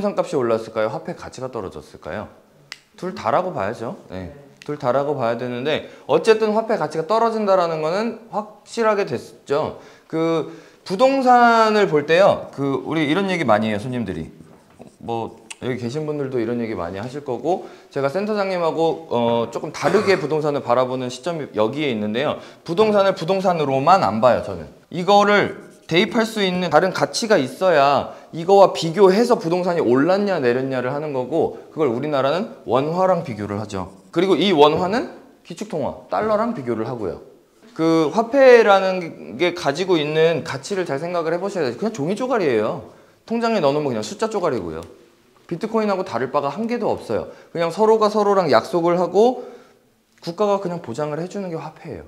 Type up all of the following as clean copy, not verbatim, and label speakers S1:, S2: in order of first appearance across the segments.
S1: 부동산 값이 올랐을까요? 화폐 가치가 떨어졌을까요? 둘 다라고 봐야죠. 네. 둘 다라고 봐야 되는데 어쨌든 화폐 가치가 떨어진다라는 거는 확실하게 됐죠. 그 부동산을 볼 때요. 그 우리 이런 얘기 많이 해요, 손님들이. 뭐 여기 계신 분들도 이런 얘기 많이 하실 거고 제가 센터장님하고 조금 다르게 부동산을 바라보는 시점이 여기에 있는데요. 부동산을 부동산으로만 안 봐요, 저는. 이거를 대입할 수 있는 다른 가치가 있어야 이거와 비교해서 부동산이 올랐냐 내렸냐를 하는 거고 그걸 우리나라는 원화랑 비교를 하죠. 그리고 이 원화는 기축통화, 달러랑 비교를 하고요. 그 화폐라는 게 가지고 있는 가치를 잘 생각을 해보셔야 돼요. 그냥 종이 쪼가리예요. 통장에 넣어놓으면 그냥 숫자 쪼가리고요. 비트코인하고 다를 바가 한 개도 없어요. 그냥 서로가 서로랑 약속을 하고 국가가 그냥 보장을 해주는 게 화폐예요.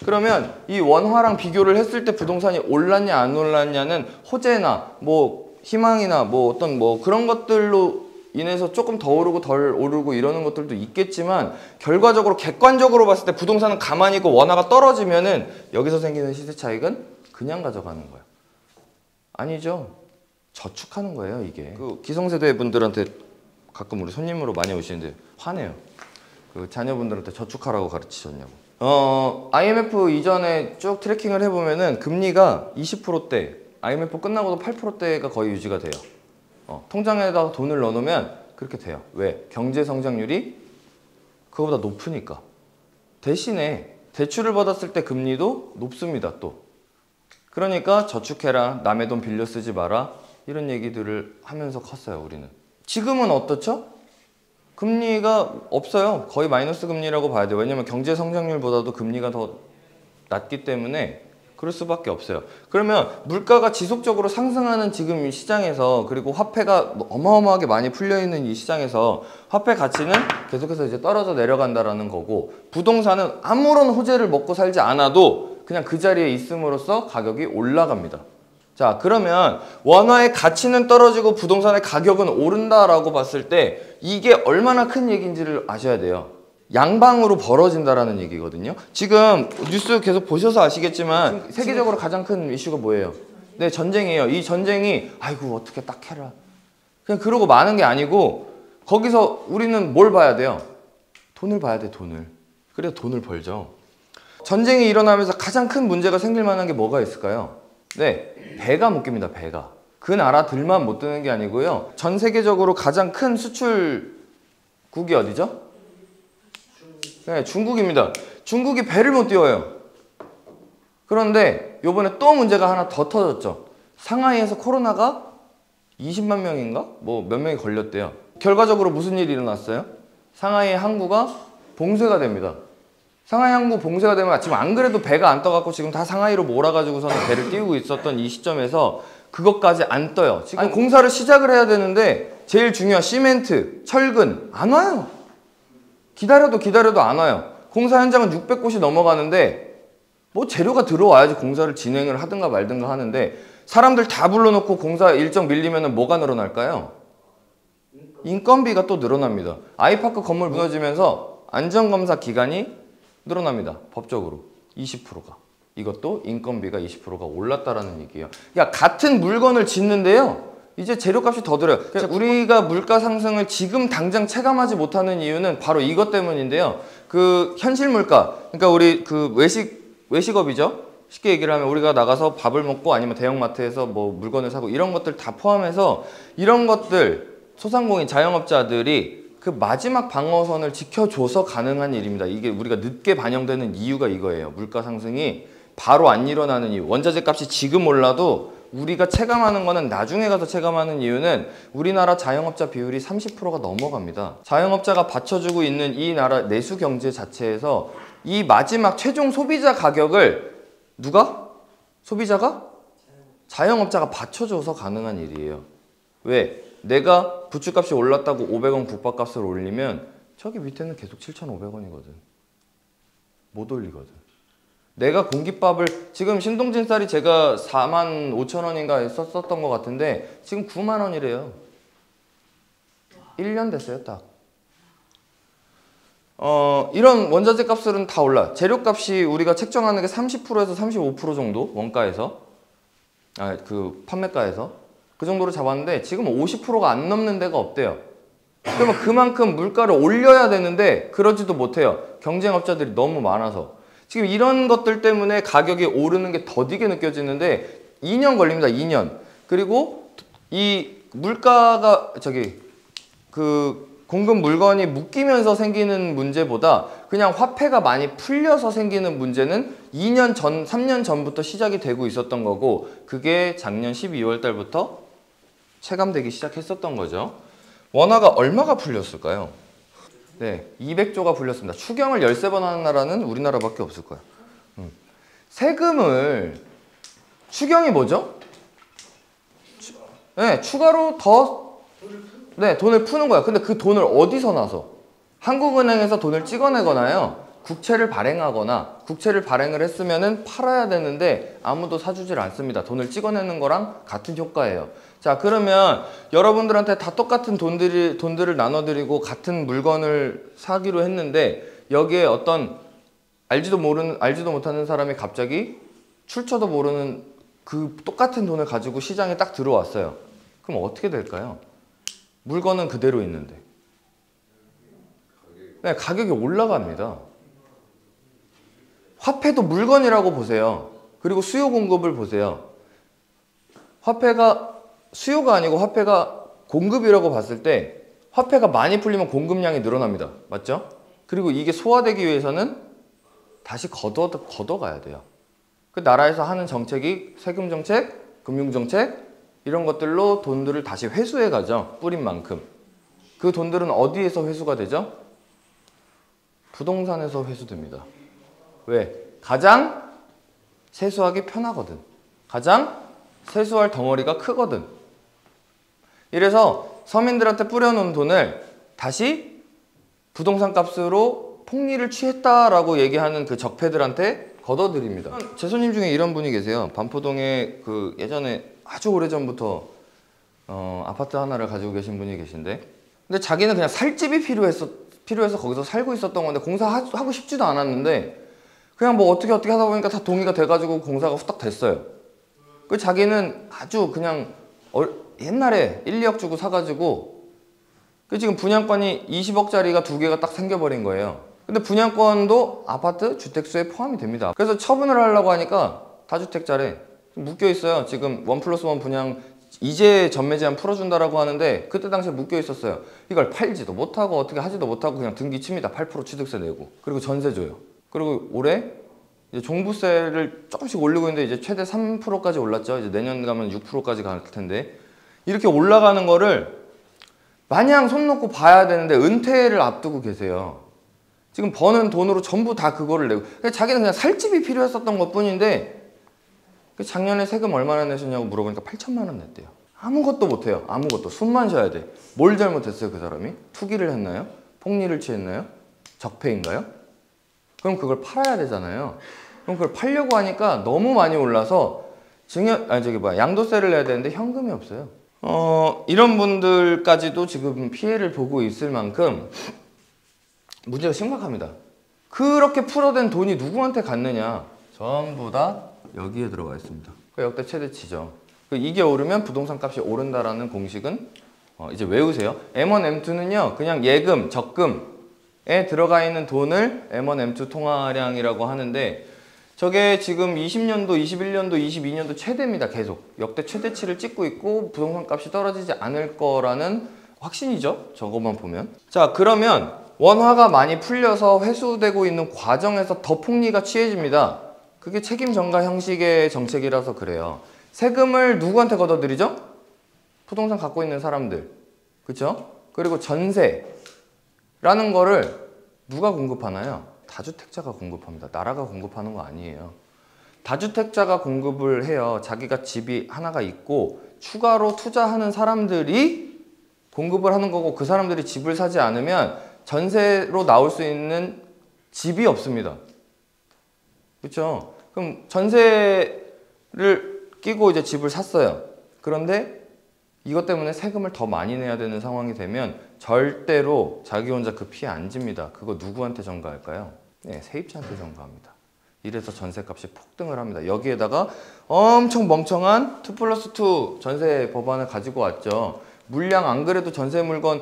S1: 그러면 이 원화랑 비교를 했을 때 부동산이 올랐냐 안 올랐냐는 호재나 뭐 희망이나 뭐 어떤 뭐 그런 것들로 인해서 조금 더 오르고 덜 오르고 이러는 것들도 있겠지만 결과적으로 객관적으로 봤을 때 부동산은 가만히 있고 원화가 떨어지면은 여기서 생기는 시세 차익은 그냥 가져가는 거예요. 아니죠. 저축하는 거예요, 이게. 그 기성세대 분들한테 가끔 우리 손님으로 많이 오시는데 화내요. 그 자녀분들한테 저축하라고 가르치셨냐고. IMF 이전에 쭉 트래킹을 해보면은 금리가 20%대, IMF 끝나고도 8%대가 거의 유지가 돼요. 통장에다가 돈을 넣어놓으면 그렇게 돼요. 왜? 경제 성장률이 그거보다 높으니까. 대신에 대출을 받았을 때 금리도 높습니다, 또. 그러니까 저축해라, 남의 돈 빌려 쓰지 마라, 이런 얘기들을 하면서 컸어요, 우리는. 지금은 어떻죠? 금리가 없어요. 거의 마이너스 금리라고 봐야 돼요. 왜냐면 경제 성장률보다도 금리가 더 낮기 때문에 그럴 수밖에 없어요. 그러면 물가가 지속적으로 상승하는 지금 이 시장에서 그리고 화폐가 어마어마하게 많이 풀려있는 이 시장에서 화폐 가치는 계속해서 이제 떨어져 내려간다라는 거고 부동산은 아무런 호재를 먹고 살지 않아도 그냥 그 자리에 있음으로써 가격이 올라갑니다. 자, 그러면 원화의 가치는 떨어지고 부동산의 가격은 오른다라고 봤을 때 이게 얼마나 큰 얘기인지를 아셔야 돼요. 양방으로 벌어진다라는 얘기거든요. 지금 뉴스 계속 보셔서 아시겠지만 세계적으로 가장 큰 이슈가 뭐예요? 네, 전쟁이에요. 이 전쟁이 아이고 어떻게 딱 해라. 그냥 그러고 마는 게 아니고 거기서 우리는 뭘 봐야 돼요? 돈을 봐야 돼, 돈을. 그래야 돈을 벌죠. 전쟁이 일어나면서 가장 큰 문제가 생길 만한 게 뭐가 있을까요? 네, 배가 묶입니다, 배가. 그 나라들만 못 드는 게 아니고요. 전 세계적으로 가장 큰 수출국이 어디죠? 네, 중국입니다. 중국이 배를 못 띄워요. 그런데 요번에 또 문제가 하나 더 터졌죠. 상하이에서 코로나가 20만 명인가? 뭐 몇 명이 걸렸대요. 결과적으로 무슨 일이 일어났어요? 상하이 항구가 봉쇄가 됩니다. 상하이 항구 봉쇄가 되면 지금 안 그래도 배가 안 떠갖고 지금 다 상하이로 몰아가지고서는 배를 띄우고 있었던 이 시점에서 그것까지 안 떠요. 지금 공사를 시작을 해야 되는데 제일 중요한 시멘트, 철근 안 와요. 기다려도 안 와요. 공사 현장은 600곳이 넘어가는데 뭐 재료가 들어와야지 공사를 진행을 하든가 말든가 하는데 사람들 다 불러놓고 공사 일정 밀리면 뭐가 늘어날까요? 인건비가 또 늘어납니다. 아이파크 건물 무너지면서 안전검사 기간이 늘어납니다. 법적으로 20%가. 이것도 인건비가 20%가 올랐다라는 얘기예요. 그러니까 같은 물건을 짓는데요. 이제 재료값이 더 들어요. 그러니까 우리가 물가 상승을 지금 당장 체감하지 못하는 이유는 바로 이것 때문인데요. 그 현실 물가, 그러니까 우리 그 외식업이죠. 쉽게 얘기를 하면 우리가 나가서 밥을 먹고 아니면 대형마트에서 뭐 물건을 사고 이런 것들 다 포함해서 이런 것들 소상공인 자영업자들이 그 마지막 방어선을 지켜줘서 가능한 일입니다. 이게 우리가 늦게 반영되는 이유가 이거예요. 물가 상승이 바로 안 일어나는 이유. 원자재 값이 지금 올라도 우리가 체감하는 거는 나중에 가서 체감하는 이유는 우리나라 자영업자 비율이 30%가 넘어갑니다. 자영업자가 받쳐주고 있는 이 나라 내수 경제 자체에서 이 마지막 최종 소비자 가격을 누가? 소비자가? 자영업자가 받쳐줘서 가능한 일이에요. 왜? 내가 부추값이 올랐다고 500원 국밥값을 올리면 저기 밑에는 계속 7,500원이거든. 못 올리거든. 내가 공깃밥을 지금 신동진 쌀이 제가 45,000원인가 썼던 것 같은데 지금 9만 원이래요. 1년 됐어요, 딱. 이런 원자재 값들은 다 올라. 재료값이 우리가 책정하는 게 30%에서 35% 정도 원가에서 그 판매가에서 그 정도로 잡았는데 지금 50%가 안 넘는 데가 없대요. 그러면 그만큼 물가를 올려야 되는데 그러지도 못해요. 경쟁업자들이 너무 많아서. 지금 이런 것들 때문에 가격이 오르는 게 더디게 느껴지는데 2년 걸립니다. 2년. 그리고 이 물가가 그 공급 물건이 묶이면서 생기는 문제보다 그냥 화폐가 많이 풀려서 생기는 문제는 2년 전, 3년 전부터 시작이 되고 있었던 거고 그게 작년 12월 달부터 체감되기 시작했었던 거죠. 원화가 얼마가 풀렸을까요? 네, 200조가 풀렸습니다. 추경을 13번 하는 나라는 우리나라밖에 없을 거예요. 세금을 추경이 뭐죠? 네, 추가로 더 돈을 푸는 거야. 근데 그 돈을 어디서 나서? 한국은행에서 돈을 찍어내거나요. 국채를 발행하거나 국채를 발행을 했으면은 팔아야 되는데 아무도 사주질 않습니다. 돈을 찍어내는 거랑 같은 효과예요. 자, 그러면 여러분들한테 다 똑같은 돈들을 나눠드리고 같은 물건을 사기로 했는데 여기에 어떤 알지도 못하는 사람이 갑자기 출처도 모르는 그 똑같은 돈을 가지고 시장에 딱 들어왔어요. 그럼 어떻게 될까요? 물건은 그대로 있는데. 네, 가격이 올라갑니다. 화폐도 물건이라고 보세요. 그리고 수요 공급을 보세요. 화폐가 수요가 아니고 화폐가 공급이라고 봤을 때 화폐가 많이 풀리면 공급량이 늘어납니다. 맞죠? 그리고 이게 소화되기 위해서는 다시 걷어가야 돼요. 그 나라에서 하는 정책이 세금 정책, 금융 정책 이런 것들로 돈들을 다시 회수해 가죠. 뿌린 만큼. 그 돈들은 어디에서 회수가 되죠? 부동산에서 회수됩니다. 왜? 가장 세수하기 편하거든. 가장 세수할 덩어리가 크거든. 이래서 서민들한테 뿌려놓은 돈을 다시 부동산 값으로 폭리를 취했다라고 얘기하는 그 적폐들한테 걷어들입니다. 제 손님 중에 이런 분이 계세요. 반포동에 그 예전에 아주 오래전부터 아파트 하나를 가지고 계신 분이 계신데 근데 자기는 그냥 살 집이 필요해서 거기서 살고 있었던 건데 공사하고 싶지도 않았는데 그냥 뭐 어떻게 하다 보니까 다 동의가 돼가지고 공사가 후딱 됐어요. 그 자기는 아주 그냥 옛날에 1, 2억 주고 사가지고 그 지금 분양권이 20억짜리가 2개가 딱 생겨버린 거예요. 근데 분양권도 아파트 주택수에 포함이 됩니다. 그래서 처분을 하려고 하니까 다주택자래 묶여 있어요. 지금 1+1 분양 이제 전매 제한 풀어준다라고 하는데 그때 당시에 묶여 있었어요. 이걸 팔지도 못하고 어떻게 하지도 못하고 그냥 등기 칩니다. 8% 취득세 내고 그리고 전세 줘요. 그리고 올해 이제 종부세를 조금씩 올리고 있는데 이제 최대 3%까지 올랐죠. 이제 내년 가면 6%까지 갈 텐데 이렇게 올라가는 거를 마냥 손 놓고 봐야 되는데 은퇴를 앞두고 계세요. 지금 버는 돈으로 전부 다 그거를 내고 자기는 그냥 살 집이 필요했었던 것 뿐인데 작년에 세금 얼마나 내셨냐고 물어보니까 8천만 원 냈대요. 아무것도 못해요. 아무것도. 숨만 쉬어야 돼. 뭘 잘못했어요 그 사람이? 투기를 했나요? 폭리를 취했나요? 적폐인가요? 그럼 그걸 팔아야 되잖아요. 그럼 그걸 팔려고 하니까 너무 많이 올라서 양도세를 내야 되는데 현금이 없어요. 이런 분들까지도 지금 피해를 보고 있을 만큼 문제가 심각합니다. 그렇게 풀어댄 돈이 누구한테 갔느냐? 전부 다 여기에 들어가 있습니다. 역대 최대치죠. 이게 오르면 부동산 값이 오른다라는 공식은 이제 외우세요. M1, M2는요 그냥 예금, 적금에 들어가 있는 돈을 M1, M2 통화량이라고 하는데 저게 지금 20년도, 21년도, 22년도 최대입니다. 계속 역대 최대치를 찍고 있고 부동산 값이 떨어지지 않을 거라는 확신이죠. 저것만 보면. 자, 그러면 원화가 많이 풀려서 회수되고 있는 과정에서 더 폭리가 취해집니다. 그게 책임 전가 형식의 정책이라서 그래요. 세금을 누구한테 걷어들이죠? 부동산 갖고 있는 사람들. 그렇죠? 그리고 전세라는 거를 누가 공급하나요? 다주택자가 공급합니다. 나라가 공급하는 거 아니에요. 다주택자가 공급을 해요. 자기가 집이 하나가 있고 추가로 투자하는 사람들이 공급을 하는 거고 그 사람들이 집을 사지 않으면 전세로 나올 수 있는 집이 없습니다. 그렇죠? 그럼 전세를 끼고 이제 집을 샀어요. 그런데 이것 때문에 세금을 더 많이 내야 되는 상황이 되면 절대로 자기 혼자 그 피해 안 집니다. 그거 누구한테 전가할까요? 네, 세입자한테 전가합니다. 이래서 전세값이 폭등을 합니다. 여기에다가 엄청 멍청한 2+2 전세 법안을 가지고 왔죠. 물량 안 그래도 전세 물건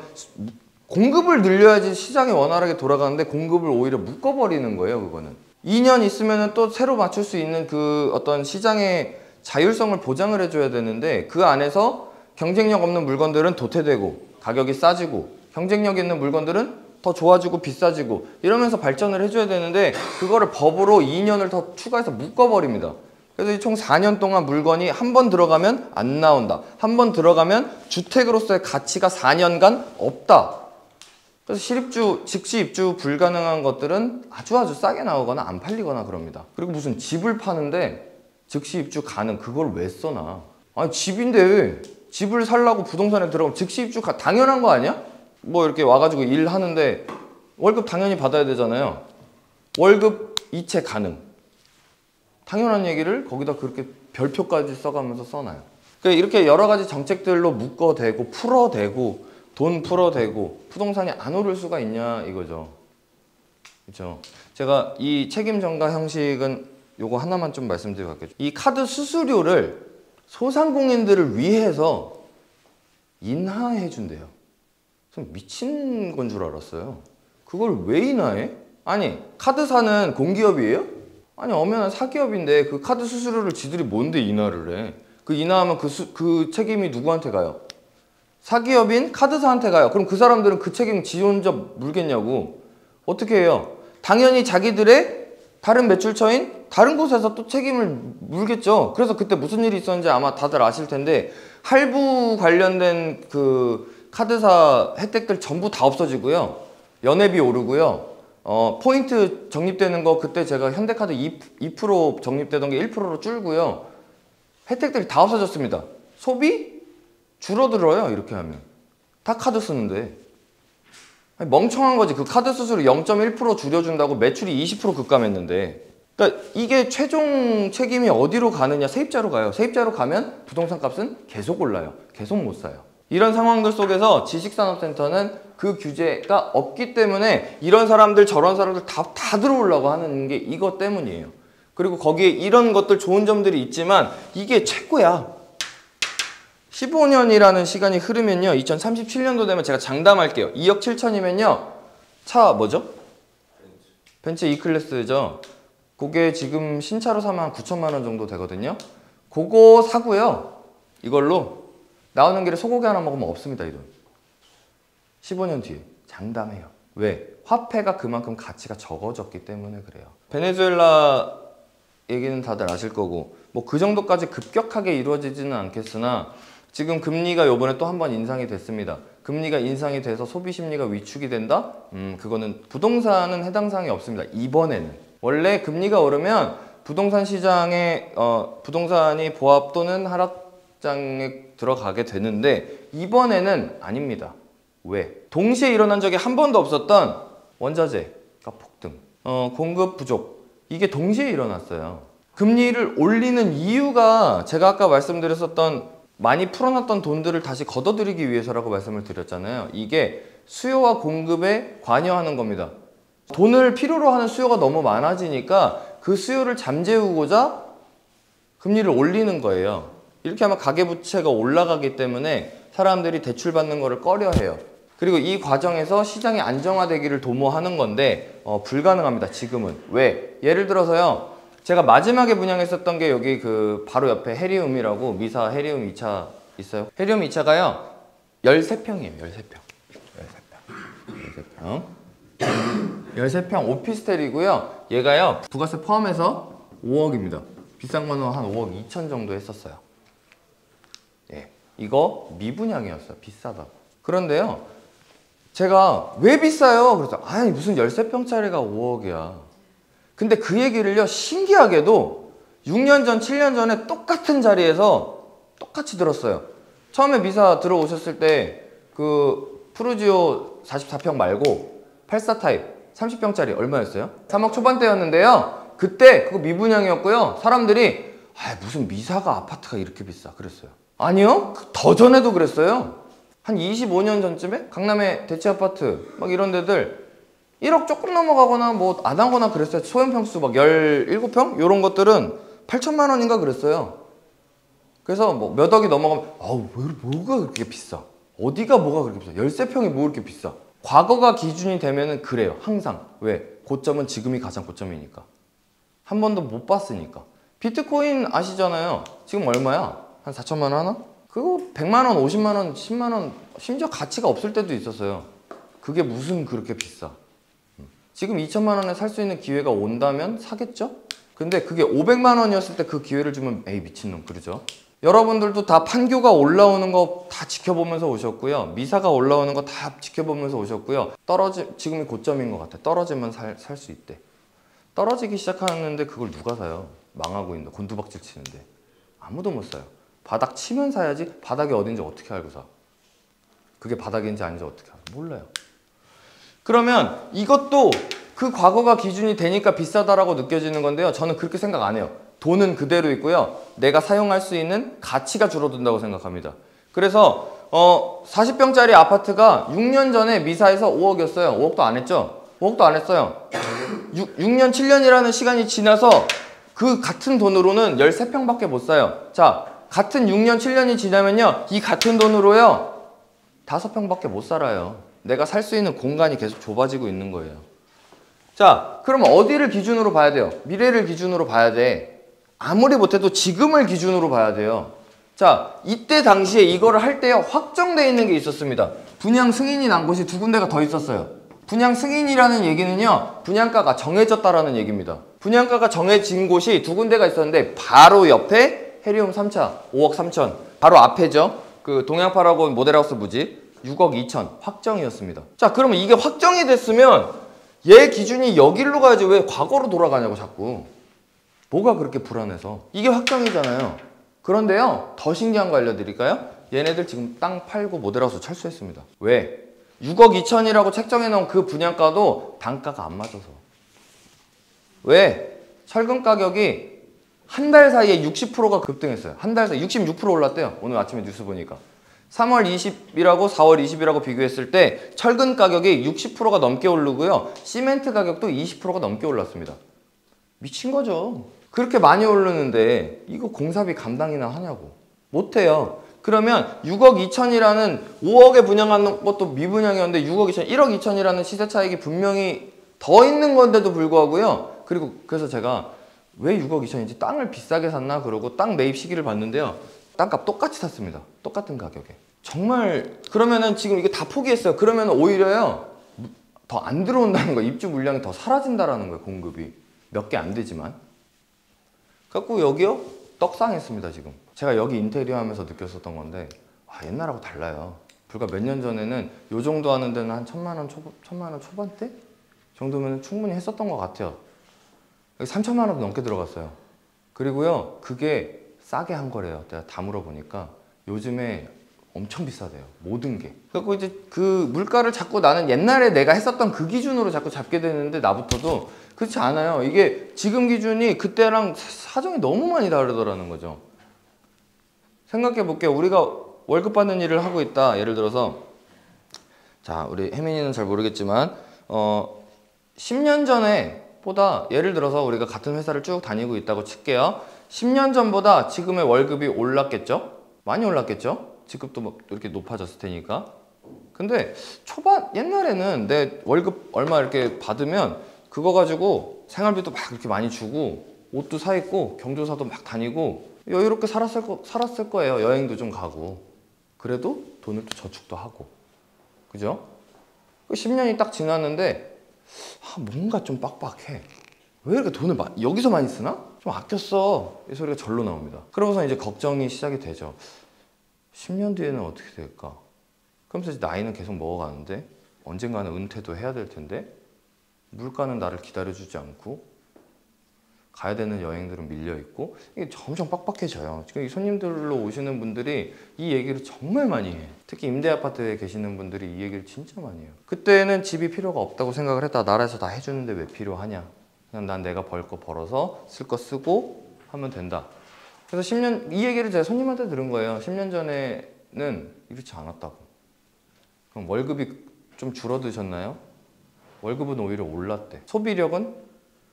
S1: 공급을 늘려야지 시장이 원활하게 돌아가는데 공급을 오히려 묶어버리는 거예요. 그거는 2년 있으면 또 새로 맞출 수 있는 그 어떤 시장의 자율성을 보장을 해줘야 되는데 그 안에서 경쟁력 없는 물건들은 도태되고 가격이 싸지고 경쟁력 있는 물건들은 더 좋아지고 비싸지고 이러면서 발전을 해줘야 되는데 그거를 법으로 2년을 더 추가해서 묶어버립니다. 그래서 총 4년 동안 물건이 한 번 들어가면 안 나온다. 한 번 들어가면 주택으로서의 가치가 4년간 없다. 그래서 실입주, 즉시 입주 불가능한 것들은 아주 싸게 나오거나 안 팔리거나 그럽니다. 그리고 무슨 집을 파는데 즉시 입주 가능, 그걸 왜 써놔? 아니 집인데 집을 살라고 부동산에 들어가면 즉시 입주 당연한 거 아니야? 뭐 이렇게 와가지고 일하는데 월급 당연히 받아야 되잖아요. 월급 이체 가능. 당연한 얘기를 거기다 그렇게 별표까지 써가면서 써놔요. 그러니까 이렇게 여러 가지 정책들로 묶어대고 풀어대고 돈 풀어대고 부동산이 안 오를 수가 있냐 이거죠. 그렇죠? 제가 이 책임 전가 형식은 요거 하나만 좀 말씀드리고 갈게요. 이 카드 수수료를 소상공인들을 위해서 인하해 준대요. 미친 건 줄 알았어요. 그걸 왜 인하해? 아니 카드사는 공기업이에요? 아니 엄연한 사기업인데 그 카드 수수료를 지들이 뭔데 인하를 해? 그 인하하면 그 책임이 누구한테 가요? 사기업인 카드사한테 가요. 그럼 그 사람들은 그 책임 지 혼자 물겠냐고. 어떻게 해요? 당연히 자기들의 다른 매출처인 다른 곳에서 또 책임을 물겠죠. 그래서 그때 무슨 일이 있었는지 아마 다들 아실 텐데 할부 관련된 그 카드사 혜택들 전부 다 없어지고요. 연회비 오르고요. 포인트 적립되는 거 그때 제가 현대카드 2% 적립되던 게 1%로 줄고요. 혜택들이 다 없어졌습니다. 소비 줄어들어요. 이렇게 하면 다 카드 쓰는데 아니, 멍청한 거지. 그 카드 수수료 0.1% 줄여준다고 매출이 20% 급감했는데 그러니까 이게 최종 책임이 어디로 가느냐? 세입자로 가요. 세입자로 가면 부동산 값은 계속 올라요. 계속 못 사요. 이런 상황들 속에서 지식산업센터는 그 규제가 없기 때문에 이런 사람들 저런 사람들 다 들어오려고 하는 게 이것 때문이에요. 그리고 거기에 이런 것들 좋은 점들이 있지만 이게 최고야. 15년이라는 시간이 흐르면요. 2037년도 되면 제가 장담할게요. 2억 7천이면요. 차 뭐죠? 벤츠 E클래스죠. 그게 지금 신차로 사면 한 9천만 원 정도 되거든요. 그거 사고요. 이걸로 나오는 길에 소고기 하나 먹으면 없습니다. 이 돈. 15년 뒤에 장담해요. 왜? 화폐가 그만큼 가치가 적어졌기 때문에 그래요. 베네수엘라 얘기는 다들 아실 거고 뭐 그 정도까지 급격하게 이루어지지는 않겠으나 지금 금리가 요번에 또 한 번 인상이 됐습니다. 금리가 인상이 돼서 소비 심리가 위축이 된다? 그거는 부동산은 해당 사항이 없습니다. 이번에는. 원래 금리가 오르면 부동산 시장에 부동산이 보합 또는 하락장에 들어가게 되는데 이번에는 아닙니다. 왜? 동시에 일어난 적이 한 번도 없었던 원자재가 폭등, 공급 부족 이게 동시에 일어났어요. 금리를 올리는 이유가 제가 아까 말씀드렸었던 많이 풀어놨던 돈들을 다시 걷어들이기 위해서라고 말씀을 드렸잖아요. 이게 수요와 공급에 관여하는 겁니다. 돈을 필요로 하는 수요가 너무 많아지니까 그 수요를 잠재우고자 금리를 올리는 거예요. 이렇게 하면 가계부채가 올라가기 때문에 사람들이 대출받는 거를 꺼려해요. 그리고 이 과정에서 시장이 안정화되기를 도모하는 건데 불가능합니다. 지금은. 왜? 예를 들어서요. 제가 마지막에 분양했었던 게 여기 그 바로 옆에 해리움이라고 미사 해리움 2차 있어요. 해리움 2차가요. 13평이에요. 13평. 13평 오피스텔이고요. 얘가요. 부가세 포함해서 5억입니다. 비싼 거는 한 5억 2천 정도 했었어요. 예, 이거 미분양이었어요. 비싸다. 그런데요. 제가 왜 비싸요? 그래서 아니 무슨 13평짜리가 5억이야. 근데 그 얘기를요. 신기하게도 6년 전, 7년 전에 똑같은 자리에서 똑같이 들었어요. 처음에 미사 들어오셨을 때 그 푸르지오 44평 말고 84 타입 30평짜리 얼마였어요? 3억 초반대였는데요. 그때 그거 미분양이었고요. 사람들이 아 무슨 미사가 아파트가 이렇게 비싸 그랬어요. 아니요. 더 전에도 그랬어요. 한 25년 전쯤에 강남의 대치 아파트 막 이런 데들 1억 조금 넘어가거나 뭐 안 하거나 그랬어요. 소형평수 막 17평? 요런 것들은 8천만 원인가 그랬어요. 그래서 뭐 몇 억이 넘어가면 아우 뭐가 그렇게 비싸? 어디가 뭐가 그렇게 비싸? 13평이 뭐 그렇게 비싸? 과거가 기준이 되면은 그래요. 항상. 왜? 고점은 지금이 가장 고점이니까. 한 번도 못 봤으니까. 비트코인 아시잖아요. 지금 얼마야? 한 4천만 원 하나? 그거 100만 원, 50만 원, 10만 원 심지어 가치가 없을 때도 있었어요. 그게 무슨 그렇게 비싸? 지금 2천만 원에 살 수 있는 기회가 온다면 사겠죠? 근데 그게 500만 원이었을 때 그 기회를 주면 에이 미친놈 그러죠? 여러분들도 다 판교가 올라오는 거 다 지켜보면서 오셨고요. 미사가 올라오는 거 다 지켜보면서 오셨고요. 지금이 고점인 것 같아. 떨어지면 살 수 있대. 떨어지기 시작하는데 그걸 누가 사요? 망하고 있는데 곤두박질 치는데 아무도 못 사요. 바닥 치면 사야지. 바닥이 어딘지 어떻게 알고 사? 그게 바닥인지 아닌지 어떻게 알아? 몰라요. 그러면 이것도 그 과거가 기준이 되니까 비싸다라고 느껴지는 건데요. 저는 그렇게 생각 안 해요. 돈은 그대로 있고요. 내가 사용할 수 있는 가치가 줄어든다고 생각합니다. 그래서 40평짜리 아파트가 6년 전에 미사에서 5억이었어요. 5억도 안 했죠? 5억도 안 했어요. 6년, 7년이라는 시간이 지나서 그 같은 돈으로는 13평밖에 못 사요. 자, 같은 6년, 7년이 지나면요. 이 같은 돈으로요. 5평밖에 못 살아요. 내가 살 수 있는 공간이 계속 좁아지고 있는 거예요. 자, 그럼 어디를 기준으로 봐야 돼요? 미래를 기준으로 봐야 돼. 아무리 못해도 지금을 기준으로 봐야 돼요. 자, 이때 당시에 이거를 할 때요. 확정되어 있는 게 있었습니다. 분양 승인이 난 곳이 2군데가 더 있었어요. 분양 승인이라는 얘기는요. 분양가가 정해졌다라는 얘기입니다. 분양가가 정해진 곳이 2군데가 있었는데 바로 옆에 해리움 3차 5억 3천 바로 앞에죠. 그 동양파라고 모델하우스 부지 6억 2천 확정이었습니다. 자, 그러면 이게 확정이 됐으면 얘 기준이 여기로 가야지 왜 과거로 돌아가냐고 자꾸. 뭐가 그렇게 불안해서. 이게 확정이잖아요. 그런데요. 더 신기한 거 알려드릴까요? 얘네들 지금 땅 팔고 모델하우스 철수했습니다. 왜? 6억 2천이라고 책정해 놓은 그 분양가도 단가가 안 맞아서. 왜? 철근 가격이 한 달 사이에 60%가 급등했어요. 한 달 사이에 66% 올랐대요. 오늘 아침에 뉴스 보니까. 3월 20일하고 4월 20일하고 비교했을 때 철근 가격이 60%가 넘게 오르고요. 시멘트 가격도 20%가 넘게 올랐습니다. 미친 거죠. 그렇게 많이 오르는데 이거 공사비 감당이나 하냐고. 못해요. 그러면 6억 2천이라는 5억에 분양하는 것도 미분양이었는데 6억 2천, 1억 2천이라는 시세 차익이 분명히 더 있는 건데도 불구하고요. 그리고 그래서 제가 왜 6억 2천인지 땅을 비싸게 샀나 그러고 땅 매입 시기를 봤는데요. 땅값 똑같이 샀습니다. 똑같은 가격에. 정말 그러면은 지금 이거 다 포기했어요. 그러면 오히려요. 더 안 들어온다는 거예요. 입주 물량이 더 사라진다라는 거예요. 공급이. 몇 개 안 되지만. 그래갖고 여기요. 떡상했습니다. 지금. 제가 여기 인테리어 하면서 느꼈었던 건데 옛날하고 달라요. 불과 몇 년 전에는 요 정도 하는 데는 한 1,000만 원 초반대? 정도면 충분히 했었던 것 같아요. 3천만 원 넘게 들어갔어요. 그리고요. 그게 싸게 한 거래요. 내가 다 물어보니까 요즘에 엄청 비싸대요. 모든 게. 그래서 이제 그 물가를 자꾸 나는 옛날에 내가 했었던 그 기준으로 자꾸 잡게 되는데 나부터도 그렇지 않아요. 이게 지금 기준이 그때랑 사정이 너무 많이 다르더라는 거죠. 생각해 볼게요. 우리가 월급 받는 일을 하고 있다. 예를 들어서 자, 우리 혜민이는 잘 모르겠지만 10년 전에 보다 예를 들어서 우리가 같은 회사를 쭉 다니고 있다고 칠게요. 10년 전보다 지금의 월급이 올랐겠죠? 많이 올랐겠죠? 직급도 뭐 이렇게 높아졌을 테니까. 근데 옛날에는 내 월급 얼마 이렇게 받으면 그거 가지고 생활비도 막 이렇게 많이 주고 옷도 사 입고 경조사도 막 다니고 여유롭게 살았을 거예요. 여행도 좀 가고. 그래도 돈을 또 저축도 하고. 그죠? 10년이 딱 지났는데 뭔가 좀 빡빡해. 왜 이렇게 돈을 여기서 많이 쓰나? 좀 아꼈어. 이 소리가 절로 나옵니다. 그러고서 이제 걱정이 시작이 되죠. 10년 뒤에는 어떻게 될까? 그러면서 이제 나이는 계속 먹어가는데 언젠가는 은퇴도 해야 될 텐데 물가는 나를 기다려주지 않고 가야 되는 여행들은 밀려있고 이게 점점 빡빡해져요. 지금 이 손님들로 오시는 분들이 이 얘기를 정말 많이 해. 특히 임대아파트에 계시는 분들이 이 얘기를 진짜 많이 해요. 그때는 집이 필요가 없다고 생각을 했다. 나라에서 다 해주는데 왜 필요하냐. 그냥 난 내가 벌 거 벌어서 쓸 거 쓰고 하면 된다. 그래서 10년 이 얘기를 제가 손님한테 들은 거예요. 10년 전에는 이렇지 않았다고. 그럼 월급이 좀 줄어드셨나요? 월급은 오히려 올랐대. 소비력은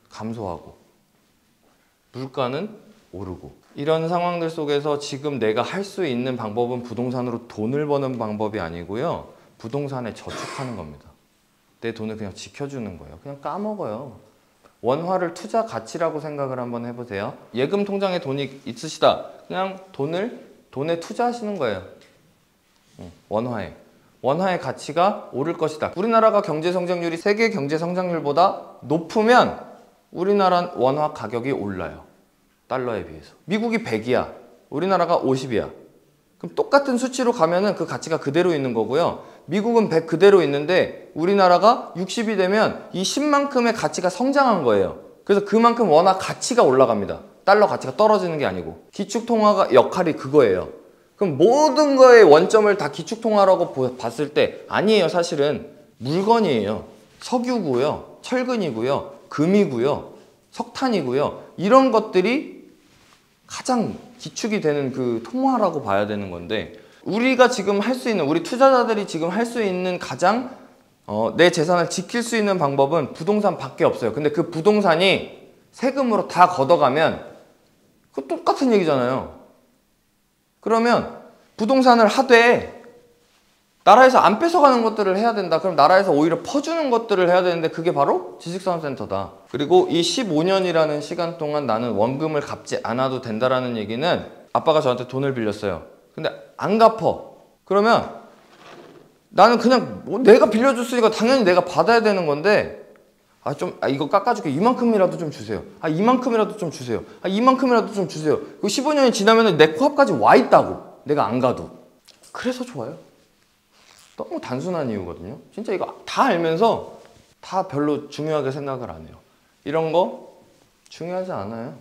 S1: 감소하고 물가는 오르고. 이런 상황들 속에서 지금 내가 할 수 있는 방법은 부동산으로 돈을 버는 방법이 아니고요. 부동산에 저축하는 겁니다. 내 돈을 그냥 지켜주는 거예요. 그냥 까먹어요. 원화를 투자 가치라고 생각을 한번 해보세요. 예금 통장에 돈이 있으시다. 그냥 돈에 투자하시는 거예요. 원화에. 원화의 가치가 오를 것이다. 우리나라가 경제 성장률이 세계 경제 성장률보다 높으면 우리나라 원화 가격이 올라요. 달러에 비해서. 미국이 100이야. 우리나라가 50이야. 그럼 똑같은 수치로 가면은 그 가치가 그대로 있는 거고요. 미국은 100 그대로 있는데 우리나라가 60이 되면 이 10만큼의 가치가 성장한 거예요. 그래서 그만큼 원화 가치가 올라갑니다. 달러 가치가 떨어지는 게 아니고. 기축통화가 역할이 그거예요. 그럼 모든 거의 원점을 다 기축통화라고 봤을 때 아니에요. 사실은 물건이에요. 석유고요. 철근이고요. 금이고요. 석탄이고요. 이런 것들이 가장 기축이 되는 그 통화라고 봐야 되는 건데, 우리가 지금 할 수 있는, 우리 투자자들이 지금 할 수 있는 가장 내 재산을 지킬 수 있는 방법은 부동산 밖에 없어요. 근데 그 부동산이 세금으로 다 걷어가면 그 똑같은 얘기잖아요. 그러면 부동산을 하되 나라에서 안 뺏어가는 것들을 해야 된다. 그럼 나라에서 오히려 퍼주는 것들을 해야 되는데 그게 바로 지식산업센터다. 그리고 이 15년이라는 시간 동안 나는 원금을 갚지 않아도 된다라는 얘기는, 아빠가 저한테 돈을 빌렸어요. 근데 안 갚어. 그러면 나는 그냥 내가 빌려줬으니까 당연히 내가 받아야 되는 건데, 이거 깎아줄게. 이만큼이라도 좀 주세요. 이만큼이라도 좀 주세요. 이만큼이라도 좀 주세요. 그 15년이 지나면 내 코앞까지 와 있다고. 내가 안 가도. 그래서 좋아요. 너무 단순한 이유거든요. 진짜 이거 다 알면서 다 별로 중요하게 생각을 안 해요. 이런 거 중요하지 않아요.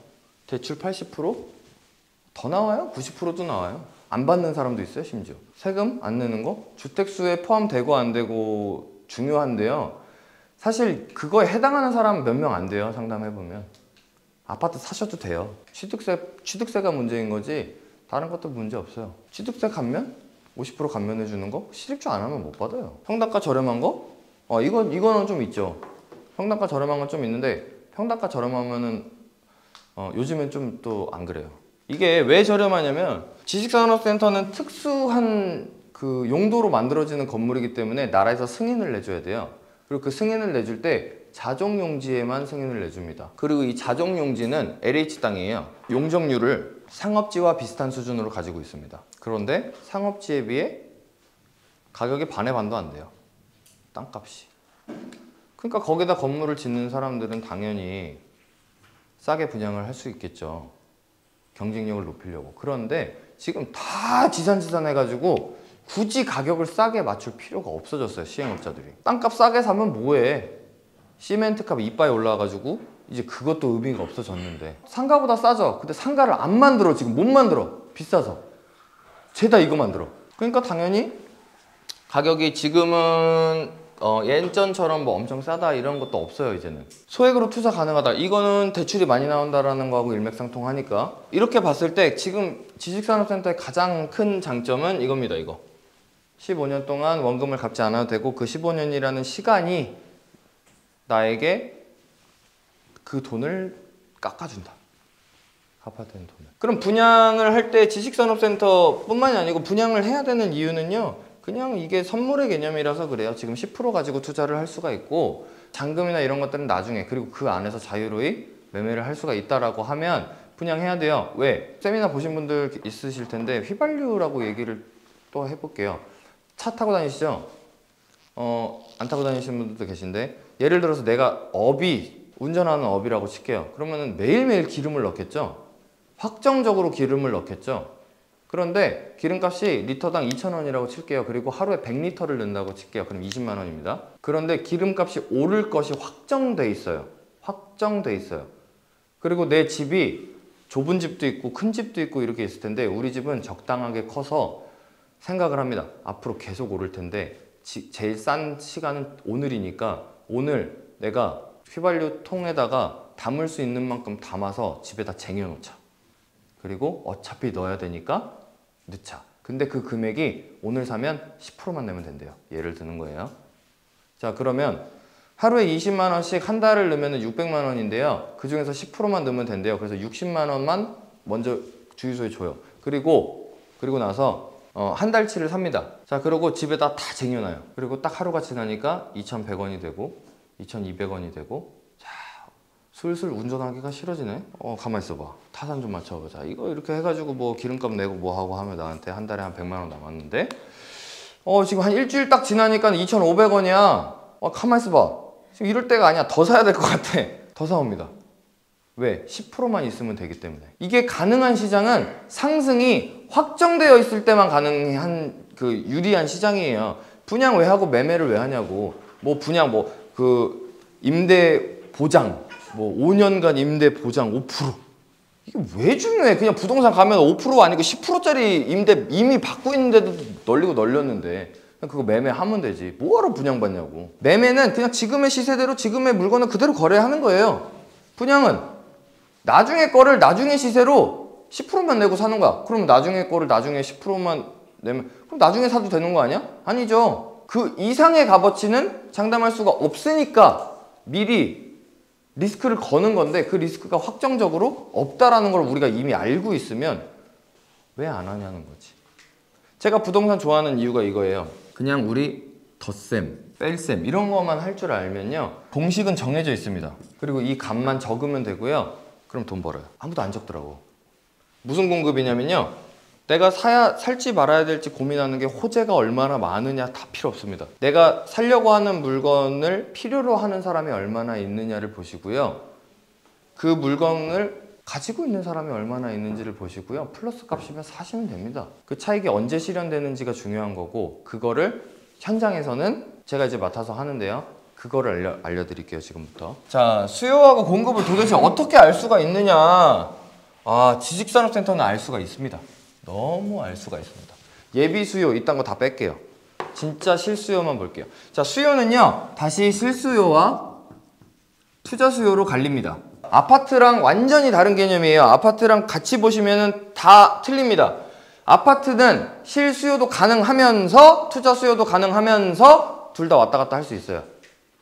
S1: 대출 80%더 나와요. 90%도 나와요. 안 받는 사람도 있어요. 심지어 세금 안 내는 거, 주택수에 포함되고 안 되고 중요한데요. 사실 그거에 해당하는 사람은 몇 명 안 돼요. 상담해보면. 아파트 사셔도 돼요. 취득세가 문제인 거지 다른 것도 문제 없어요. 취득세 감면? 50% 감면해 주는 거? 실입주 안 하면 못 받아요. 평당가 저렴한 거? 이거는 좀 있죠. 평당가 저렴한 건 좀 있는데, 평당가 저렴하면은 요즘엔 좀 또 안 그래요. 이게 왜 저렴하냐면, 지식산업센터는 특수한 그 용도로 만들어지는 건물이기 때문에 나라에서 승인을 내줘야 돼요. 그리고 그 승인을 내줄 때 자족용지에만 승인을 내줍니다. 그리고 이 자족용지는 LH 땅이에요. 용적률을 상업지와 비슷한 수준으로 가지고 있습니다. 그런데 상업지에 비해 가격이 반의 반도 안 돼요. 땅값이. 그러니까 거기다 건물을 짓는 사람들은 당연히 싸게 분양을 할 수 있겠죠. 경쟁력을 높이려고. 그런데 지금 다 지산지산 해가지고 굳이 가격을 싸게 맞출 필요가 없어졌어요. 시행업자들이. 땅값 싸게 사면 뭐해. 시멘트 값 이빠이 올라와가지고 이제 그것도 의미가 없어졌는데, 상가보다 싸죠. 근데 상가를 안 만들어. 지금 못 만들어. 비싸서. 죄다 이거 만들어. 그러니까 당연히 가격이 지금은 예전처럼 뭐 엄청 싸다 이런 것도 없어요. 이제는 소액으로 투자 가능하다. 이거는 대출이 많이 나온다라는 거하고 일맥상통하니까. 이렇게 봤을 때 지금 지식산업센터의 가장 큰 장점은 이겁니다. 이거 15년 동안 원금을 갚지 않아도 되고, 그 15년이라는 시간이 나에게 그 돈을 깎아준다. 갚아야 되는 돈을. 그럼 분양을 할 때 지식산업센터 뿐만이 아니고 분양을 해야 되는 이유는요, 그냥 이게 선물의 개념이라서 그래요. 지금 10% 가지고 투자를 할 수가 있고, 잔금이나 이런 것들은 나중에, 그리고 그 안에서 자유로이 매매를 할 수가 있다라고 하면 분양해야 돼요. 왜? 세미나 보신 분들 있으실 텐데 휘발유라고 얘기를 또 해볼게요. 차 타고 다니시죠? 안 타고 다니시는 분들도 계신데, 예를 들어서 내가 운전하는 업이라고 칠게요. 그러면은 매일매일 기름을 넣겠죠? 확정적으로 기름을 넣겠죠? 그런데 기름값이 리터당 2,000원이라고 칠게요. 그리고 하루에 100리터를 넣는다고 칠게요. 그럼 20만 원입니다. 그런데 기름값이 오를 것이 확정돼 있어요. 확정돼 있어요. 그리고 내 집이 좁은 집도 있고 큰 집도 있고 이렇게 있을 텐데, 우리 집은 적당하게 커서 생각을 합니다. 앞으로 계속 오를 텐데 제일 싼 시간은 오늘이니까 오늘 내가 휘발유 통에다가 담을 수 있는 만큼 담아서 집에다 쟁여놓자. 그리고 어차피 넣어야 되니까 넣자. 근데 그 금액이 오늘 사면 10%만 내면 된대요. 예를 드는 거예요. 자, 그러면 하루에 20만 원씩 한 달을 넣으면 600만 원인데요. 그 중에서 10%만 넣으면 된대요. 그래서 60만 원만 먼저 주유소에 줘요. 그리고 나서 한 달치를 삽니다. 자, 그리고 집에다 다 쟁여놔요. 그리고 딱 하루가 지나니까 2,100원이 되고 2,200원이 되고, 자, 슬슬 운전하기가 싫어지네. 가만 있어봐. 타산 좀 맞춰보자. 이거 이렇게 해가지고 뭐 기름값 내고 뭐 하고 하면 나한테 한 달에 한 100만 원 남았는데, 지금 한 일주일 딱 지나니까 2,500원이야. 가만 있어봐. 지금 이럴 때가 아니야. 더 사야 될 것 같아. 더 사옵니다. 왜? 10%만 있으면 되기 때문에. 이게 가능한 시장은 상승이 확정되어 있을 때만 가능한 그 유리한 시장이에요. 분양 왜 하고 매매를 왜 하냐고. 뭐 분양 그 임대 보장, 뭐 5년간 임대 보장 5%. 이게 왜 중요해? 그냥 부동산 가면 5% 아니고 10%짜리 임대 이미 받고 있는데도 널렸는데 그거 매매하면 되지. 뭐하러 분양받냐고. 매매는 그냥 지금의 시세대로 지금의 물건을 그대로 거래하는 거예요. 분양은 나중에 거를 나중에 시세로 10%만 내고 사는 거야. 그럼 나중에 거를 나중에 10%만 내면 그럼 나중에 사도 되는 거 아니야? 아니죠. 그 이상의 값어치는 장담할 수가 없으니까 미리 리스크를 거는 건데, 그 리스크가 확정적으로 없다라는 걸 우리가 이미 알고 있으면 왜 안 하냐는 거지. 제가 부동산 좋아하는 이유가 이거예요. 그냥 우리 덧셈, 뺄셈 이런 것만 할 줄 알면요, 공식은 정해져 있습니다. 그리고 이 값만 적으면 되고요. 그럼 돈 벌어요. 아무도 안 적더라고. 무슨 공급이냐면요, 내가 살지 말아야 될지 고민하는 게 호재가 얼마나 많으냐 다 필요 없습니다. 내가 살려고 하는 물건을 필요로 하는 사람이 얼마나 있느냐를 보시고요. 그 물건을 가지고 있는 사람이 얼마나 있는지를 보시고요. 플러스 값이면 사시면 됩니다. 그 차익이 언제 실현되는지가 중요한 거고, 그거를 현장에서는 제가 이제 맡아서 하는데요. 그거를 알려드릴게요, 지금부터. 자, 수요하고 공급을 도대체 어떻게 알 수가 있느냐. 지식산업센터는 알 수가 있습니다. 너무 알 수가 있습니다. 예비 수요 이딴 거 다 뺄게요. 진짜 실수요만 볼게요. 자, 수요는요, 다시 실수요와 투자 수요로 갈립니다. 아파트랑 완전히 다른 개념이에요. 아파트랑 같이 보시면은 다 틀립니다. 아파트는 실수요도 가능하면서 투자 수요도 가능하면서 둘 다 왔다 갔다 할 수 있어요.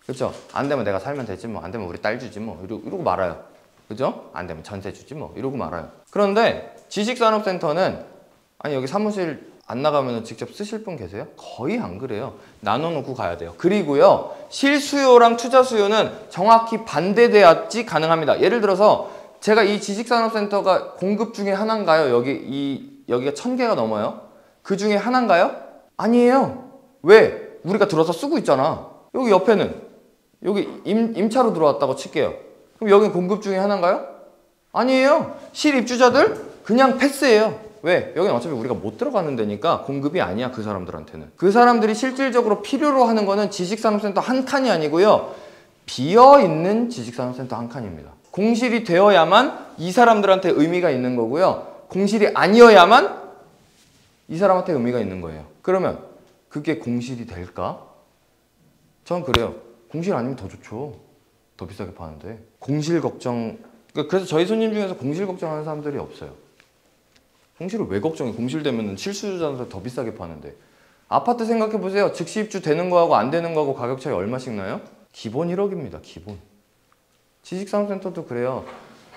S1: 그렇죠? 안 되면 내가 살면 되지 뭐, 안 되면 우리 딸 주지 뭐, 이러고 말아요. 그죠? 안 되면 전세 주지 뭐, 이러고 말아요. 그런데 지식산업센터는, 아니 여기 사무실 안 나가면 직접 쓰실 분 계세요? 거의 안 그래요. 나눠놓고 가야 돼요. 그리고요, 실수요랑 투자 수요는 정확히 반대돼야지 가능합니다. 예를 들어서 제가 이 지식산업센터가 공급 중에 하나인가요? 여기가 1000개가 넘어요. 그 중에 하나인가요? 아니에요. 왜? 우리가 들어서 쓰고 있잖아. 여기 옆에는 여기 임차로 들어왔다고 칠게요. 그럼 여기 공급 중에 하나인가요? 아니에요. 실입주자들 그냥 패스예요. 왜? 여기는 어차피 우리가 못 들어가는 데니까 공급이 아니야, 그 사람들한테는. 그 사람들이 실질적으로 필요로 하는 거는 지식산업센터 한 칸이 아니고요, 비어있는 지식산업센터 한 칸입니다. 공실이 되어야만 이 사람들한테 의미가 있는 거고요, 공실이 아니어야만 이 사람한테 의미가 있는 거예요. 그러면 그게 공실이 될까? 전 그래요. 공실 아니면 더 좋죠. 더 비싸게 파는데. 공실 걱정, 그래서 저희 손님 중에서 공실 걱정하는 사람들이 없어요. 공실을 왜 걱정해? 공실되면 실수요자한테 더 비싸게 파는데. 아파트 생각해보세요. 즉시 입주 되는 거하고 안 되는 거하고 가격 차이 얼마씩 나요? 기본 1억입니다. 기본. 지식산업센터도 그래요.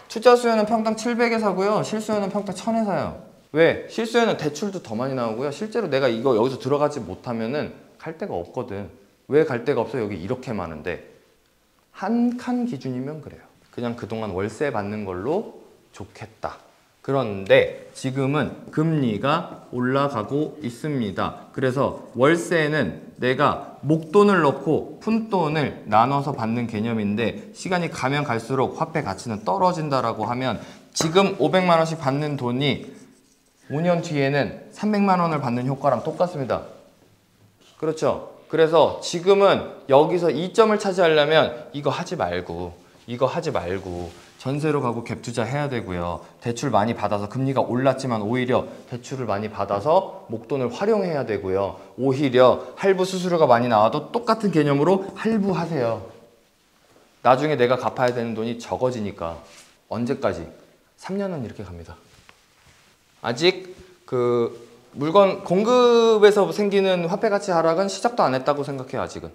S1: 투자 수요는 평당 700에 사고요, 실수요는 평당 1000에 사요. 왜? 실수요는 대출도 더 많이 나오고요, 실제로 내가 이거 여기서 들어가지 못하면은 갈 데가 없거든. 왜 갈 데가 없어? 여기 이렇게 많은데. 한 칸 기준이면 그래요. 그냥 그동안 월세 받는 걸로 좋겠다. 그런데 지금은 금리가 올라가고 있습니다. 그래서 월세는 내가 목돈을 넣고 푼돈을 나눠서 받는 개념인데, 시간이 가면 갈수록 화폐 가치는 떨어진다라고 하면 지금 500만 원씩 받는 돈이 5년 뒤에는 300만 원을 받는 효과랑 똑같습니다. 그렇죠? 그래서 지금은 여기서 이점을 차지하려면 이거 하지 말고 전세로 가고 갭 투자 해야 되고요. 대출 많이 받아서 금리가 올랐지만 오히려 대출을 많이 받아서 목돈을 활용해야 되고요. 오히려 할부 수수료가 많이 나와도 똑같은 개념으로 할부하세요. 나중에 내가 갚아야 되는 돈이 적어지니까. 언제까지? 3년은 이렇게 갑니다. 아직 물건 공급에서 생기는 화폐 가치 하락은 시작도 안 했다고 생각해요, 아직은.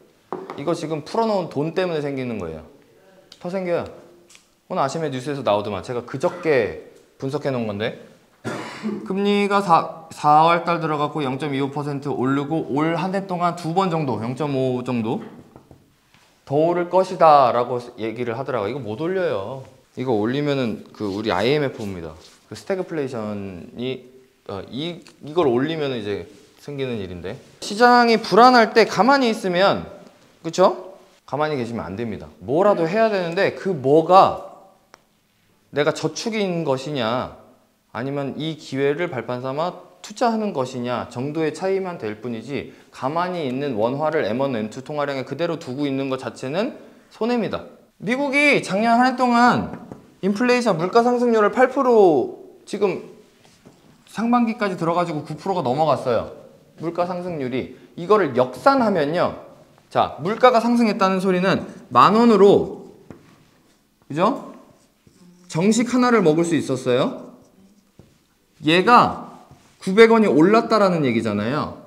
S1: 이거 지금 풀어놓은 돈 때문에 생기는 거예요. 더 생겨요. 오늘 아침에 뉴스에서 나오더만. 제가 그저께 분석해 놓은 건데 금리가 4월달 들어갔고 0.25% 오르고 올 한 해 동안 2번 정도 0.5 정도 더 오를 것이다 라고 얘기를 하더라고요. 이거 못 올려요. 이거 올리면은 그 우리 IMF입니다. 그 스태그플레이션이 이걸 올리면 이제 생기는 일인데, 시장이 불안할 때 가만히 있으면, 그쵸? 가만히 계시면 안 됩니다. 뭐라도 해야 되는데 그 뭐가 내가 저축인 것이냐 아니면 이 기회를 발판 삼아 투자하는 것이냐 정도의 차이만 될 뿐이지, 가만히 있는 원화를 M1, M2 통화량에 그대로 두고 있는 것 자체는 손해입니다. 미국이 작년 한 해 동안 인플레이션 물가 상승률을 8% 지금 상반기까지 들어가지고 9%가 넘어갔어요. 물가 상승률이. 이거를 역산하면요, 자, 물가가 상승했다는 소리는 10,000원으로, 그죠? 정식 하나를 먹을 수 있었어요. 얘가 900원이 올랐다라는 얘기잖아요.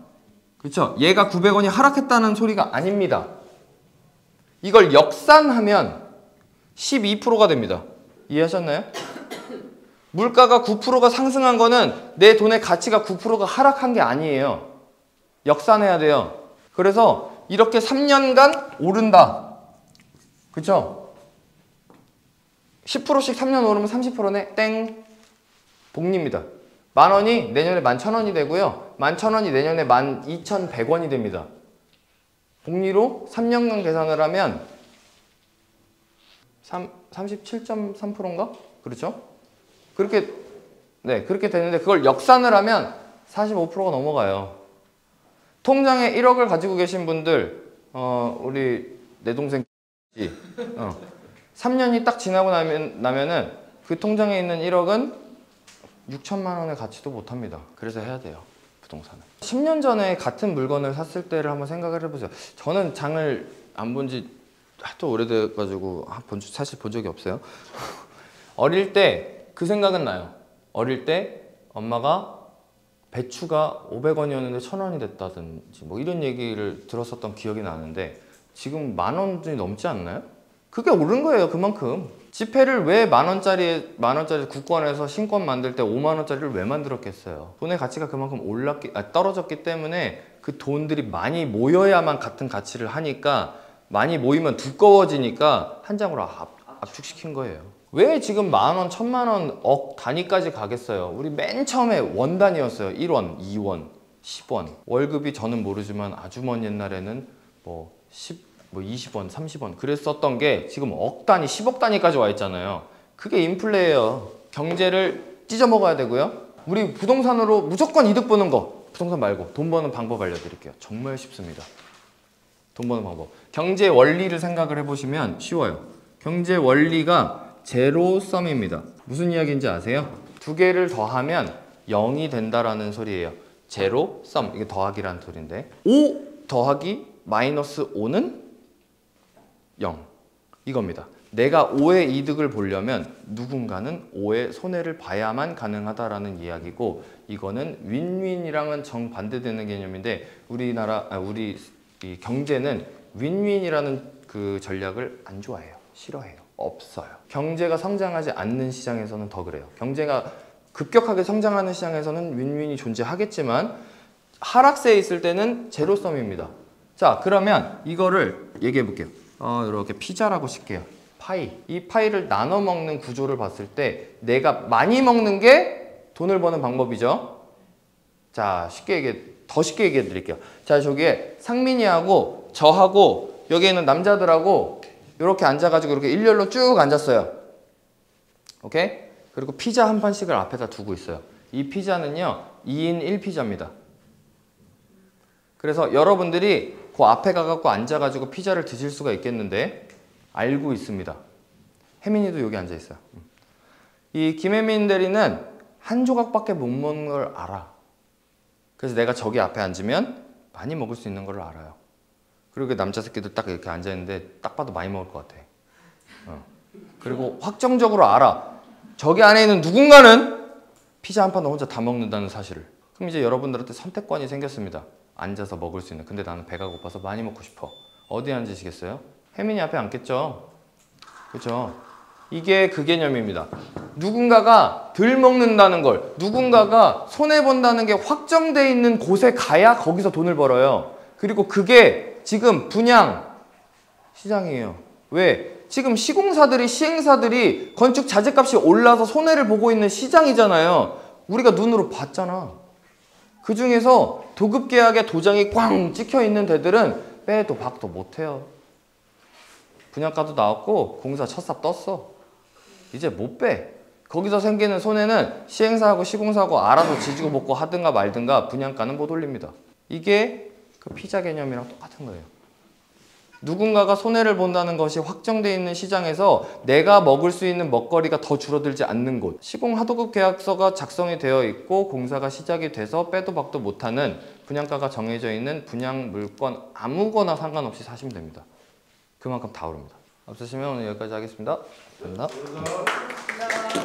S1: 그렇죠? 얘가 900원이 하락했다는 소리가 아닙니다. 이걸 역산하면 12%가 됩니다. 이해하셨나요? 물가가 9%가 상승한 거는 내 돈의 가치가 9%가 하락한 게 아니에요. 역산해야 돼요. 그래서 이렇게 3년간 오른다. 그쵸? 10%씩 3년 오르면 30%네? 땡. 복리입니다. 10,000원이 내년에 11,000원이 되고요. 11,000원이 내년에 12,100원이 됩니다. 복리로 3년간 계산을 하면 37.3%인가? 그렇죠? 그렇게, 네, 그렇게 되는데 그걸 역산을 하면 45%가 넘어가요. 통장에 1억을 가지고 계신 분들, 우리 내 동생 3년이 딱 지나고 나면은 그 통장에 있는 1억은 6천만 원의 가치도 못합니다. 그래서 해야 돼요, 부동산은. 10년 전에 같은 물건을 샀을 때를 한번 생각을 해보세요. 저는 장을 안 본 지 하도 오래돼가지고 사실 본 적이 없어요. 어릴 때 그 생각은 나요. 어릴 때 엄마가 배추가 500원이었는데 1,000원이 됐다든지 뭐 이런 얘기를 들었었던 기억이 나는데, 지금 10,000원이 넘지 않나요? 그게 오른 거예요, 그만큼. 지폐를 왜 10,000원짜리 국권에서 신권 만들 때 50,000원짜리를 왜 만들었겠어요? 돈의 가치가 그만큼 떨어졌기 때문에 그 돈들이 많이 모여야만 같은 가치를 하니까, 많이 모이면 두꺼워지니까 한 장으로 압축시킨 거예요. 왜 지금 10,000원, 1,000,000원, 억 단위까지 가겠어요? 우리 맨 처음에 원 단위였어요. 1원, 2원, 10원. 월급이 저는 모르지만 아주 먼 옛날에는 뭐 20원, 30원 그랬었던 게 지금 억 단위, 10억 단위까지 와 있잖아요. 그게 인플레예요. 경제를 찢어 먹어야 되고요. 우리 부동산으로 무조건 이득 보는 거, 부동산 말고 돈 버는 방법 알려드릴게요. 정말 쉽습니다. 돈 버는 방법. 경제 원리를 생각을 해보시면 쉬워요. 경제 원리가 제로 썸입니다. 무슨 이야기인지 아세요? 두 개를 더하면 0이 된다라는 소리예요. 제로 썸, 이게 더하기라는 소리인데, 5 더하기 마이너스 5는 0 이겁니다. 내가 5의 이득을 보려면 누군가는 5의 손해를 봐야만 가능하다라는 이야기고, 이거는 윈윈이랑은 정반대되는 개념인데, 우리 이 경제는 윈윈이라는 그 전략을 안 좋아해요. 싫어해요. 없어요. 경제가 성장하지 않는 시장에서는 더 그래요. 경제가 급격하게 성장하는 시장에서는 윈윈이 존재하겠지만 하락세에 있을 때는 제로섬입니다. 자, 그러면 이거를 얘기해 볼게요. 이렇게 피자라고 칠게요. 파이. 이 파이를 나눠 먹는 구조를 봤을 때 내가 많이 먹는 게 돈을 버는 방법이죠. 자, 더 쉽게 얘기해 드릴게요. 자, 저기에 상민이하고 저하고 여기 있는 남자들하고 이렇게 앉아가지고 이렇게 일렬로 쭉 앉았어요. 오케이? 그리고 피자 한 판씩을 앞에다 두고 있어요. 이 피자는요 2인 1피자입니다. 그래서 여러분들이 그 앞에 가갖고 앉아가지고 피자를 드실 수가 있겠는데, 알고 있습니다. 혜민이도 여기 앉아있어요. 이 김혜민 대리는 한 조각밖에 못 먹는 걸 알아. 그래서 내가 저기 앞에 앉으면 많이 먹을 수 있는 걸 알아요. 그리고 남자 새끼들 딱 이렇게 앉아있는데 딱 봐도 많이 먹을 것 같아. 그리고 확정적으로 알아. 저기 안에 있는 누군가는 피자 한 판을 혼자 다 먹는다는 사실을. 그럼 이제 여러분들한테 선택권이 생겼습니다. 앉아서 먹을 수 있는. 근데 나는 배가 고파서 많이 먹고 싶어. 어디 앉으시겠어요? 혜민이 앞에 앉겠죠? 그렇죠? 이게 그 개념입니다. 누군가가 덜 먹는다는 걸, 누군가가 손해본다는 게 확정돼 있는 곳에 가야 거기서 돈을 벌어요. 그리고 그게 지금 분양 시장이에요. 왜? 지금 시공사들이, 시행사들이 건축 자재값이 올라서 손해를 보고 있는 시장이잖아요. 우리가 눈으로 봤잖아. 그 중에서 도급 계약에 도장이 꽝 찍혀 있는 데들은 빼도 박도 못해요. 분양가도 나왔고 공사 첫삽 떴어. 이제 못 빼. 거기서 생기는 손해는 시행사하고 시공사하고 알아서 지지고 볶고 하든가 말든가 분양가는 못 올립니다. 이게 그 피자 개념이랑 똑같은 거예요. 누군가가 손해를 본다는 것이 확정되어 있는 시장에서 내가 먹을 수 있는 먹거리가 더 줄어들지 않는 곳, 시공 하도급 계약서가 작성이 되어 있고 공사가 시작이 돼서 빼도 박도 못하는 분양가가 정해져 있는 분양 물건 아무거나 상관없이 사시면 됩니다. 그만큼 다 오릅니다. 없으시면 오늘 여기까지 하겠습니다. 감사합니다.